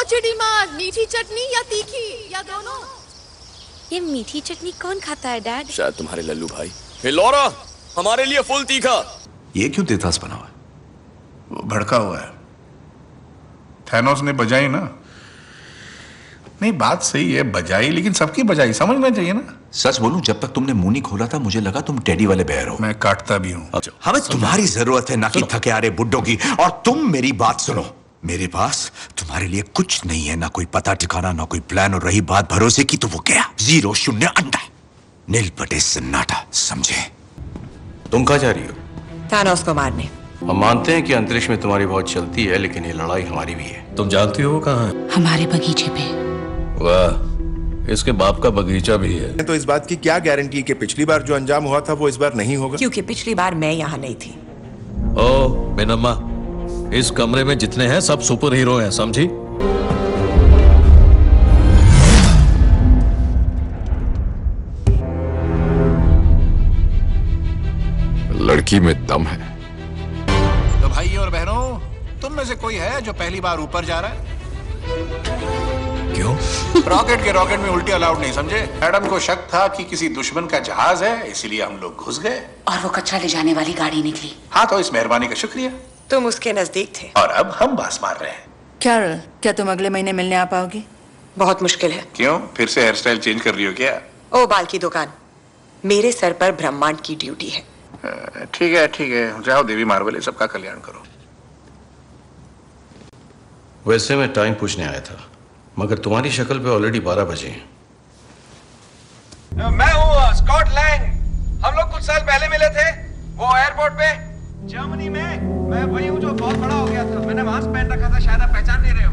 चिड़ी मार, मीठी चटनी या तीखी या दोनों? ये मीठी चटनी कौन खाता है डैड? शायद तुम्हारे लल्लू भाई। हे लॉरा, हमारे लिए फुल तीखा। ये क्यों तेतास बना हुआ है? वो भड़का हुआ है। थैनोस ने बजाई ना। नहीं, बात सही है, बजाई, लेकिन सबकी बजाई समझना चाहिए ना। सच बोलूं, जब तक तुमने मुंह नहीं खोला था मुझे लगा तुम टेडी वाले बेयर हो। मैं काटता भी हूँ। हमें तुम्हारी जरूरत है ना कि थके आ रहे बुड्ढों की। और तुम मेरी बात सुनो, मेरे पास तुम्हारे लिए कुछ नहीं है, ना कोई पता ठिकाना, ना कोई प्लान। और रही बात भरोसे की, तो वो गया 0 0 अंडा, नील पटे सन्नाटा, समझे? तुम कहाँ जा रही हो? थानोस को मारने। हम मानते हैं कि अंतरिक्ष में तुम्हारी बहुत चलती है, लेकिन ये लड़ाई हमारी भी है। तुम जानती हो वो कहाँ है? हमारे बगीचे पे। वाह, इसके बाप का बगीचा भी है। तो इस बात की क्या गारंटी कि पिछली बार जो अंजाम हुआ था वो इस बार नहीं होगा? क्योंकि पिछली बार मैं यहाँ नहीं थी। ओ बेनम्मा, इस कमरे में जितने हैं सब सुपर हीरो हैं, समझी? लड़की में दम है। तो भाई और बहनों, तुम में से कोई है जो पहली बार ऊपर जा रहा है? क्यों? रॉकेट में उल्टी अलाउड नहीं, समझे? मैडम को शक था कि किसी दुश्मन का जहाज है, इसीलिए हम लोग घुस गए और वो कचरा ले जाने वाली गाड़ी निकली। हाँ, तो इस मेहरबानी का शुक्रिया। तुम उसके नजदीक थे। और अब हम बास मार रहे हैं। कैरल, क्या तुम अगले महीने मिलने आ पाओगी? बहुत मुश्किल है। क्यों, फिर से हेयर स्टाइल चेंज कर रही हो क्या? ओ बाल की दुकान, मेरे सर पर ब्रह्मांड की ड्यूटी है। ठीक है, जाओ देवी मार्वल, सबका कल्याण करो। वैसे मैं टाइम पूछने आया था, मगर तुम्हारी शक्ल पे ऑलरेडी 12 बजे हैं। मैं हूँ स्कॉट लैंग। हम लोग कुछ साल पहले मिले थे वो एयरपोर्ट पे जर्मनी में। मैं वही हूँ जो बहुत बड़ा हो गया था। मैंने मास्क पहन रखा था, शायद आप पहचान नहीं रहे हो।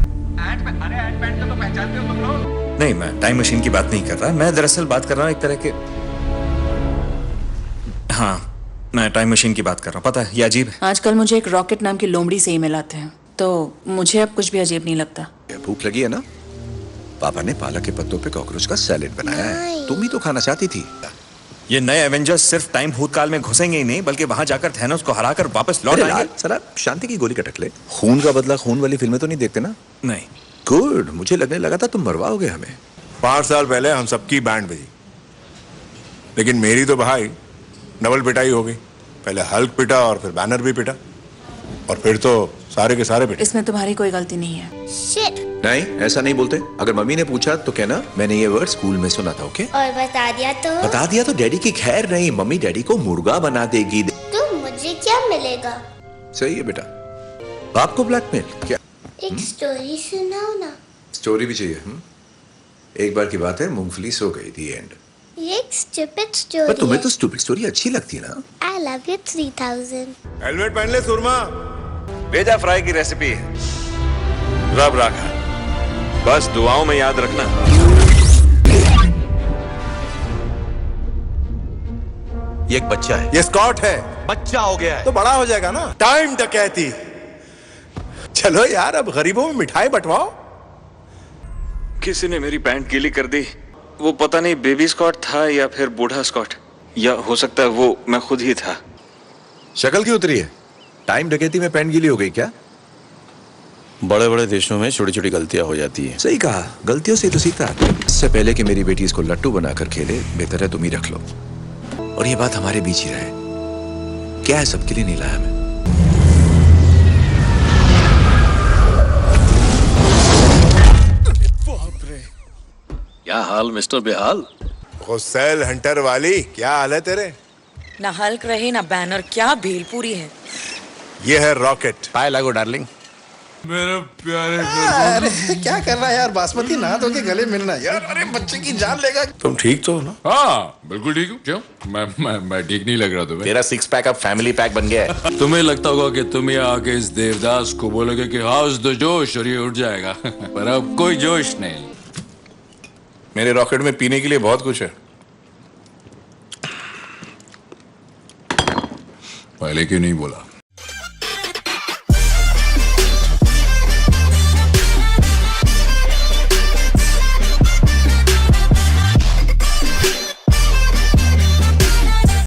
अरे एंट-मैन को तो पहचानते हो तुम लोग? नहीं, मैं टाइम मशीन की बात नहीं कर रहा। मैं दरअसल बात कर रहा हूँ एक तरह के, हाँ, मैं टाइम मशीन की बात कर रहा हूँ। पता है ये अजीब है। आजकल मुझे एक रॉकेट नाम की लोमड़ी से ईमेल आते हैं, तो मुझे अब कुछ भी अजीब नहीं लगता। भूख लगी है ना? पापा ने पालक के पत्तों पे कॉकरोच का सैलेड बनाया है। तुम ही तो खाना चाहती थी। ये नए एवेंजर्स सिर्फ टाइम भूतकाल में घुसेंगे ही नहीं, बल्कि वहां जाकर थैनोस को हराकर वापस लौट आएंगे। सरा शांति की गोली कटक ले। खून का बदला खून वाली फिल्में तो नहीं देखते ना? नहीं। गुड, मुझे लगने लगा था तुम मरवाओगे हमें। 5 साल पहले हम सबकी बैंड बजी, लेकिन मेरी तो भाई डबल पिटाई हो गई। पहले हल्क पिटा और फिर बैनर भी पिटा, और फिर तो सारे के सारे पिटे। इसमें तुम्हारी कोई गलती नहीं है। नहीं, ऐसा नहीं बोलते। अगर मम्मी ने पूछा तो कहना मैंने ये वर्ड स्कूल में सुना था। ओके? और बता दिया तो डैडी की खैर नहीं, मम्मी डैडी को मुर्गा बना देगी। तो मुझे क्या मिलेगा? सही है बेटा। आपको ब्लैकमेल क्या? एक स्टोरी सुनाओ ना। स्टोरी भी चाहिए? एक बार की बात है, मूंगफली सो गई थी, एंड। ये एक स्टूपिड स्टोरी। पर तुम्हें तो स्टूपिड स्टोरी अच्छी लगती है ना? I love you 3000। हेलमेट पहन ले सुरमा। भेजा फ्राई की रेसिपी है, रब राखा, बस दुआओं में याद रखना। ये एक बच्चा है। ये स्कॉट है। बच्चा हो गया है तो बड़ा हो जाएगा ना। टाइम डकैती। चलो यार, अब गरीबों में मिठाई बंटवाओ। किसी ने मेरी पैंट गीली कर दी। वो पता नहीं बेबी स्कॉट था या फिर बूढ़ा स्कॉट, या हो सकता है वो मैं खुद ही था। शक्ल क्यों उतरी है? टाइम डकैती में पैंट गीली हो गई क्या? बड़े बड़े देशों में छोटी छोटी गलतियां हो जाती हैं। सही कहा, गलतियों से तो सीखता। इससे पहले कि मेरी बेटी इसको लट्टू बनाकर खेले, बेहतर है तुम ही रख लो। और ये बात हमारे बीच ही रहे। क्या है, सबके लिए नहीं लाया मैं। क्या हाल मिस्टर बेहाल? हुसैन हंटर वाली, क्या हाल है तेरे? ना हल्क रहे ना बैनर, क्या भेलपूरी है। ये है रॉकेट। पाए लागो डार्लिंग। मेरे प्यारे अरे क्या कर रहा है यार, बासमती ना धो के गले मिलना यार। अरे बच्चे की जान लेगा। तुम ठीक तो हो ना? हाँ बिल्कुल ठीक हूँ। क्यों? मैं ठीक नहीं लग रहा तुम्हें? तेरा 6 पैक अब फैमिली पैक बन गया है। तुम्हें लगता होगा कि तुम ये आके इस देवदास को बोलोगे कि हाउस द जोश और ये उठ जाएगा पर अब कोई जोश नहीं। मेरे रॉकेट में पीने के लिए बहुत कुछ है। पहले क्यों नहीं बोला?